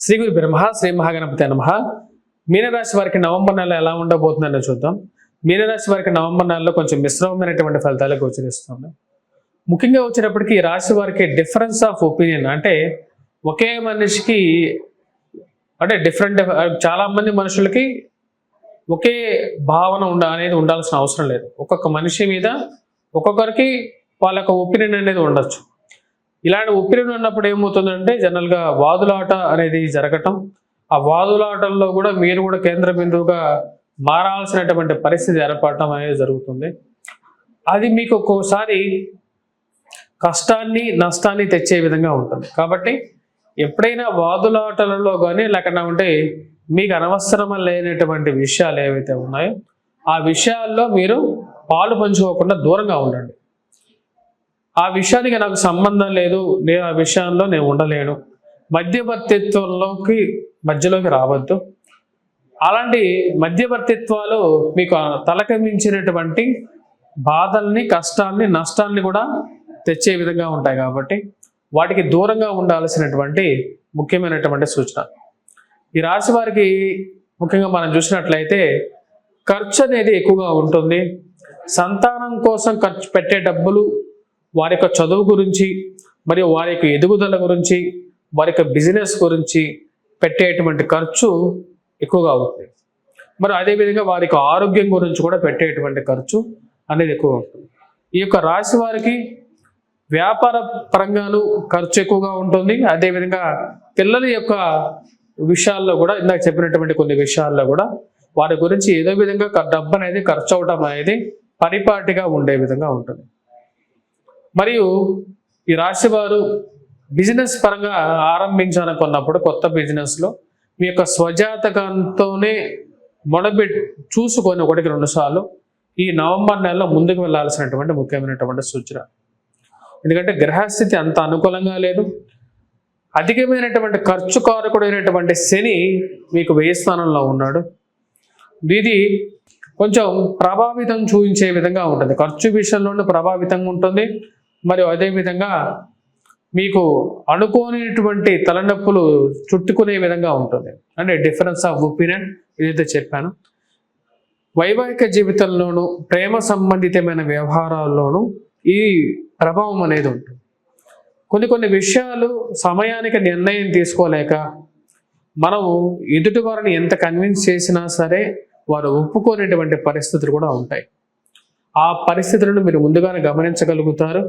శ్రీ గురు బ్రహ్మ శ్రీ మహాగణపతి నమః. మీనరాశి వారికి నవంబర్ నెల ఎలా ఉండబోతుందని చూద్దాం. మీనరాశి వారికి నవంబర్ నెలలో కొంచెం మిశ్రమమైనటువంటి ఫలితాలు గోచరిస్తుంది. ముఖ్యంగా వచ్చేటప్పటికి ఈ రాశి వారికి డిఫరెన్స్ ఆఫ్ ఒపీనియన్ అంటే ఒకే మనిషికి అంటే డిఫరెంట్ చాలా మంది మనుషులకి ఒకే భావన అనేది ఉండాల్సిన అవసరం లేదు. ఒక్కొక్క మనిషి మీద ఒక్కొక్కరికి వాళ్ళ యొక్క ఒపీనియన్ అనేది ఉండొచ్చు. ఇలాంటి ఒపీనియన్ ఉన్నప్పుడు ఏమవుతుందంటే జనరల్గా వాదులాట అనేది జరగటం, ఆ వాదులాటల్లో కూడా మీరు కూడా కేంద్ర బిందువుగా మారాల్సినటువంటి పరిస్థితి ఏర్పడటం అనేది జరుగుతుంది. అది మీకు ఒక్కోసారి కష్టాన్ని నష్టాన్ని తెచ్చే విధంగా ఉంటుంది. కాబట్టి ఎప్పుడైనా వాదులాటలలో కానీ లేకుండా మీకు అనవసరం లేనటువంటి విషయాలు ఏవైతే ఉన్నాయో ఆ విషయాల్లో మీరు పాలు పంచుకోకుండా దూరంగా ఉండండి. ఆ విషయానికి నాకు సంబంధం లేదు, నేను ఆ విషయంలో నేను ఉండలేను, మధ్యలోకి రావద్దు. అలాంటి మధ్యవర్తిత్వాలు మీకు తలకు మించినటువంటి బాధల్ని, కష్టాన్ని, నష్టాన్ని కూడా తెచ్చే విధంగా ఉంటాయి. కాబట్టి వాటికి దూరంగా ఉండాల్సినటువంటి ముఖ్యమైనటువంటి సూచన. ఈ రాశి వారికి ముఖ్యంగా మనం చూసినట్లయితే ఖర్చు అనేది ఎక్కువగా ఉంటుంది. సంతానం కోసం ఖర్చు పెట్టే డబ్బులు, వారి యొక్క చదువు గురించి, మరియు వారి యొక్క ఎదుగుదల గురించి, వారి యొక్క బిజినెస్ గురించి పెట్టేటువంటి ఖర్చు ఎక్కువగా అవుతుంది. మరి అదేవిధంగా వారి యొక్క ఆరోగ్యం గురించి కూడా పెట్టేటువంటి ఖర్చు అనేది ఎక్కువగా ఉంటుంది. ఈ యొక్క రాశి వారికి వ్యాపార పరంగాను ఖర్చు ఎక్కువగా ఉంటుంది. అదేవిధంగా పిల్లల యొక్క విషయాల్లో కూడా ఇందాక చెప్పినటువంటి కొన్ని విషయాల్లో కూడా వారి గురించి ఏదో విధంగా డబ్బు అనేది ఖర్చు అవడం అనేది పరిపాటిగా ఉండే విధంగా ఉంటుంది. మరియు ఈ రాశి వారు బిజినెస్ పరంగా ఆరంభించాలనుకున్నప్పుడు కొత్త బిజినెస్లో మీ యొక్క స్వజాతకంతోనే చూసుకొని 1-2 సార్లు ఈ నవంబర్ నెలలో ముందుకు వెళ్ళాల్సినటువంటి ముఖ్యమైనటువంటి సూచన. ఎందుకంటే గ్రహస్థితి అంత అనుకూలంగా లేదు. అధికమైనటువంటి ఖర్చు కారకుడైనటువంటి శని మీకు 10వ స్థానంలో ఉన్నాడు. ఇది కొంచెం ప్రభావితం చూపించే విధంగా ఉంటుంది. ఖర్చు విషయంలోనే ప్రభావితంగా ఉంటుంది. మరియు అదేవిధంగా మీకు అనుకోనిటువంటి తలనొప్పులు చుట్టుకునే విధంగా ఉంటుంది. అంటే డిఫరెన్స్ ఆఫ్ ఒపీనియన్ ఏదైతే చెప్పాను. వైవాహిక జీవితంలోనూ ప్రేమ సంబంధితమైన వ్యవహారాల్లోనూ ఈ ప్రభావం అనేది ఉంటుంది. కొన్ని విషయాలు సమయానికి నిర్ణయం తీసుకోలేక మనము ఎదుటి వారిని ఎంత కన్విన్స్ చేసినా సరే వారు ఒప్పుకోనేటువంటి పరిస్థితులు కూడా ఉంటాయి. ఆ పరిస్థితులను మీరు ముందుగానే గమనించగలుగుతారు.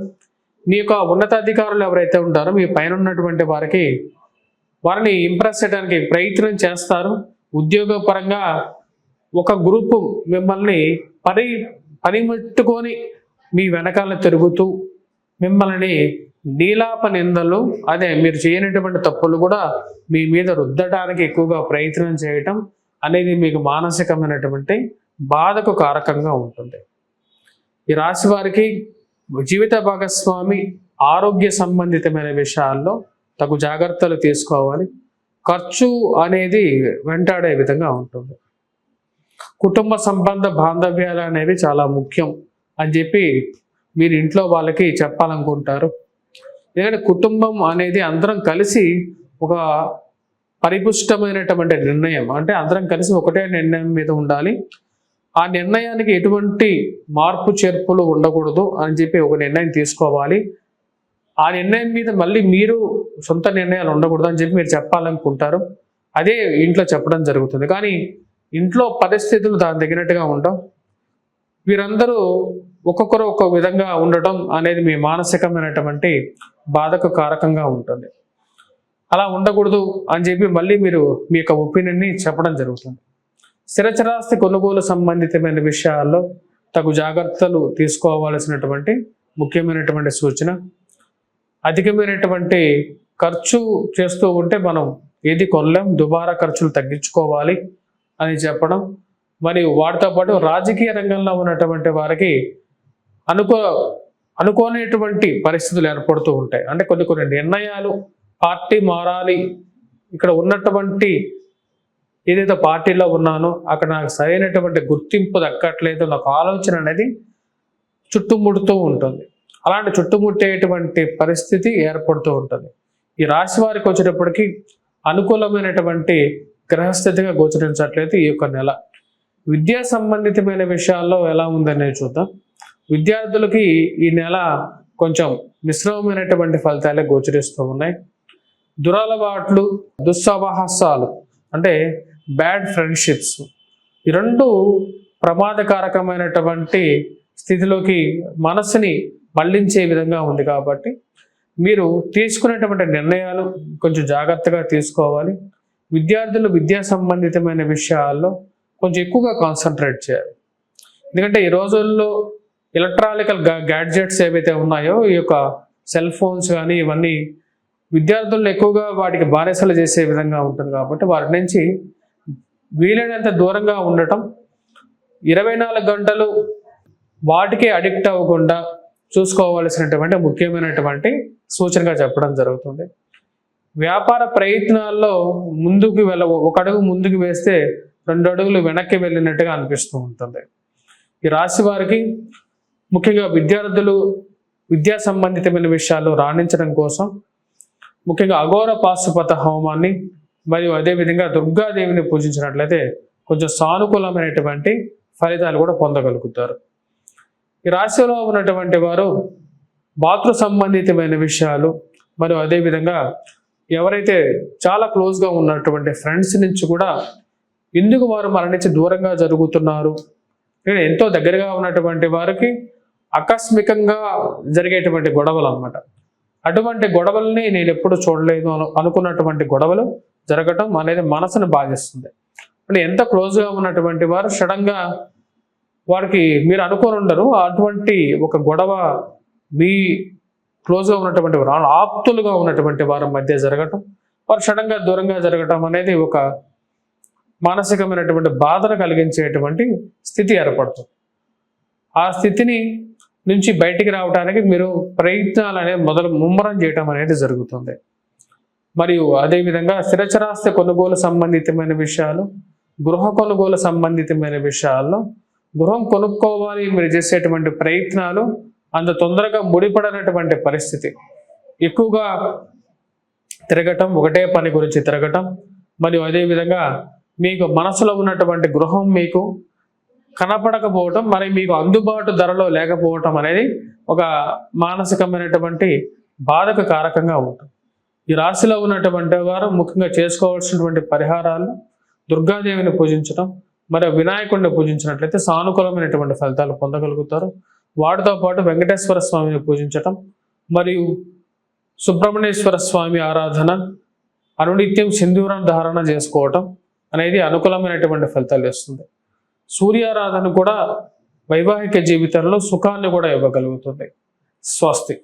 మీ యొక్క ఉన్నతాధికారులు ఎవరైతే ఉంటారో మీ పైన ఉన్నటువంటి వారిని ఇంప్రెస్ చేయడానికి ప్రయత్నం చేస్తారు. ఉద్యోగపరంగా ఒక గ్రూపు మిమ్మల్ని పనిముట్టుకొని మీ వెనకాల తిరుగుతూ మిమ్మల్ని నీలాప నిందలు, అదే మీరు చేయనటువంటి తప్పులు కూడా మీ మీద రుద్దడానికి ఎక్కువగా ప్రయత్నం చేయటం అనేది మీకు మానసికమైనటువంటి బాధకు కారకంగా ఉంటుంది. ఈ రాశి వారికి జీవిత భాగస్వామి ఆరోగ్య సంబంధితమైన విషయాల్లో తగు జాగ్రత్తలు తీసుకోవాలి. ఖర్చు అనేది వెంటాడే విధంగా ఉంటుంది. కుటుంబ సంబంధ బాంధవ్యాలు అనేవి చాలా ముఖ్యం అని చెప్పి మీరు ఇంట్లో వాళ్ళకి చెప్పాలనుకుంటారు. ఎందుకంటే కుటుంబం అనేది అందరం కలిసి ఒక పరిపుష్టమైనటువంటి నిర్ణయం, అంటే అందరం కలిసి ఒకటే నిర్ణయం మీద ఉండాలి. ఆ నిర్ణయానికి ఎటువంటి మార్పు చేర్పులు ఉండకూడదు అని చెప్పి ఒక నిర్ణయం తీసుకోవాలి. ఆ నిర్ణయం మీద మళ్ళీ మీరు సొంత నిర్ణయాలు ఉండకూడదు అని చెప్పి మీరు చెప్పాలనుకుంటారు. అదే ఇంట్లో చెప్పడం జరుగుతుంది. కానీ ఇంట్లో పరిస్థితులు దాని తగినట్టుగా ఉండవు. వీరందరూ ఒక్కొక్కరు ఒక్కొక్క విధంగా ఉండటం అనేది మీ మానసికమైనటువంటి బాధకు కారకంగా ఉంటుంది. అలా ఉండకూడదు అని చెప్పి మళ్ళీ మీరు మీ యొక్క ఒపీనియన్ని చెప్పడం జరుగుతుంది. స్థిరచరాస్తి కొనుగోలు సంబంధితమైన విషయాల్లో తగు జాగ్రత్తలు తీసుకోవాల్సినటువంటి ముఖ్యమైనటువంటి సూచన. అధికమైనటువంటి ఖర్చు చేస్తూ ఉంటే మనం ఏది కొనలేం, దుబారా ఖర్చులు తగ్గించుకోవాలి అని చెప్పడం. మరియు వాటితో పాటు రాజకీయ రంగంలో ఉన్నటువంటి వారికి అనుకోనేటువంటి పరిస్థితులు ఏర్పడుతూ ఉంటాయి. అంటే కొన్ని నిర్ణయాలు, పార్టీ మారాలి, ఇక్కడ ఉన్నటువంటి ఏదైతే పార్టీలో ఉన్నానో అక్కడ నాకు సరైనటువంటి గుర్తింపు దక్కట్లేదు, నాకు ఆలోచన అనేది చుట్టుముడుతూ ఉంటుంది. అలాంటి చుట్టుముట్టేటువంటి పరిస్థితి ఏర్పడుతూ ఉంటుంది. ఈ రాశి వారికి వచ్చేటప్పటికి అనుకూలమైనటువంటి గ్రహస్థితిగా గోచరించట్లయితే ఈ యొక్క నెల. విద్యా సంబంధితమైన విషయాల్లో ఎలా ఉందనేది చూద్దాం. విద్యార్థులకి ఈ నెల కొంచెం మిశ్రమమైనటువంటి ఫలితాలే గోచరిస్తూ ఉన్నాయి. దురలవాట్లు, దుస్సహవాసాలు అంటే బ్యాడ్ ఫ్రెండ్షిప్స్, ఈ రెండు ప్రమాదకారకమైనటువంటి స్థితిలోకి మనసుని మళ్లించే విధంగా ఉంది. కాబట్టి మీరు తీసుకునేటువంటి నిర్ణయాలు కొంచెం జాగ్రత్తగా తీసుకోవాలి. విద్యార్థులు విద్యా సంబంధితమైన విషయాల్లో కొంచెం ఎక్కువగా కాన్సన్ట్రేట్ చేయాలి. ఎందుకంటే ఈ రోజుల్లో ఎలక్ట్రానికల్ గ్యాడ్జెట్స్ ఏవైతే ఉన్నాయో, ఈ యొక్క సెల్ ఫోన్స్ కానీ ఇవన్నీ విద్యార్థులను ఎక్కువగా వాటికి బానిసలు చేసే విధంగా ఉంటుంది. కాబట్టి వాటి నుంచి వీలైనంత దూరంగా ఉండటం, 24 గంటలు వాటికే అడిక్ట్ అవ్వకుండా చూసుకోవాల్సినటువంటి ముఖ్యమైనటువంటి సూచనగా చెప్పడం జరుగుతుంది. వ్యాపార ప్రయత్నాల్లో ముందుకు ఒక అడుగు ముందుకు వేస్తే 2 అడుగులు వెనక్కి వెళ్ళినట్టుగా అనిపిస్తూ ఉంటుంది. ఈ రాశి వారికి ముఖ్యంగా విద్యార్థులు విద్యా సంబంధితమైన విషయాల్లో రాణించడం కోసం ముఖ్యంగా అఘోర పాశుపత హోమాన్ని మరియు అదేవిధంగా దుర్గాదేవిని పూజించినట్లయితే కొంచెం సానుకూలమైనటువంటి ఫలితాలు కూడా పొందగలుగుతారు. ఈ రాశిలో ఉన్నటువంటి వారు మాతృ సంబంధితమైన విషయాలు మరియు అదేవిధంగా ఎవరైతే చాలా క్లోజ్గా ఉన్నటువంటి ఫ్రెండ్స్ నుంచి కూడా ఎందుకు వారు మన నుంచి దూరంగా జరుగుతున్నారు, ఎంతో దగ్గరగా ఉన్నటువంటి వారికి ఆకస్మికంగా జరిగేటువంటి గొడవలు అన్నమాట. అటువంటి గొడవల్ని నేను ఎప్పుడు చూడలేదు అనుకున్నటువంటి గొడవలు జరగటం అనేది మనసును బాధిస్తుంది. అంటే ఎంత క్లోజ్గా ఉన్నటువంటి వారు సడన్గా వారికి మీరు అనుకోని ఉండరు, అటువంటి ఒక గొడవ మీ క్లోజ్గా ఉన్నటువంటి వారు, ఆప్తులుగా ఉన్నటువంటి వారి మధ్య జరగటం, వారు సడన్గా దూరంగా జరగటం అనేది ఒక మానసికమైనటువంటి బాధను కలిగించేటువంటి స్థితి ఏర్పడుతుంది. ఆ స్థితిని నుంచి బయటికి రావడానికి మీరు ప్రయత్నాలు అనేది ముమ్మరం చేయటం అనేది జరుగుతుంది. మరియు అదేవిధంగా స్థిరచరాస్తి కొనుగోలు సంబంధితమైన విషయాలు, గృహ కొనుగోలు సంబంధితమైన విషయాల్లో గృహం కొనుక్కోవాలి మీరు చేసేటువంటి ప్రయత్నాలు అంత తొందరగా ముడిపడనటువంటి పరిస్థితి, ఎక్కువగా తిరగటం, ఒకటే పని గురించి తిరగటం, మరియు అదేవిధంగా మీకు మనసులో ఉన్నటువంటి గృహం మీకు కనపడకపోవటం, మరి మీకు అందుబాటు ధరలో లేకపోవటం అనేది ఒక మానసికమైనటువంటి బాధకు కారకంగా ఉంటుంది. ఈ రాశిలో ఉన్నటువంటి వారు ముఖ్యంగా చేసుకోవాల్సినటువంటి పరిహారాలు దుర్గాదేవిని పూజించడం మరియు వినాయకుడిని పూజించినట్లయితే సానుకూలమైనటువంటి ఫలితాలు పొందగలుగుతారు. వాటితో పాటు వెంకటేశ్వర స్వామిని పూజించటం మరియు సుబ్రహ్మణ్యేశ్వర స్వామి ఆరాధన, అనునిత్యం సింధూరం ధారణ చేసుకోవటం అనేది అనుకూలమైనటువంటి ఫలితాలు ఇస్తుంది. సూర్యారాధన కూడా వైవాహిక జీవితంలో సుఖాన్ని కూడా ఇవ్వగలుగుతుంది. స్వస్తి.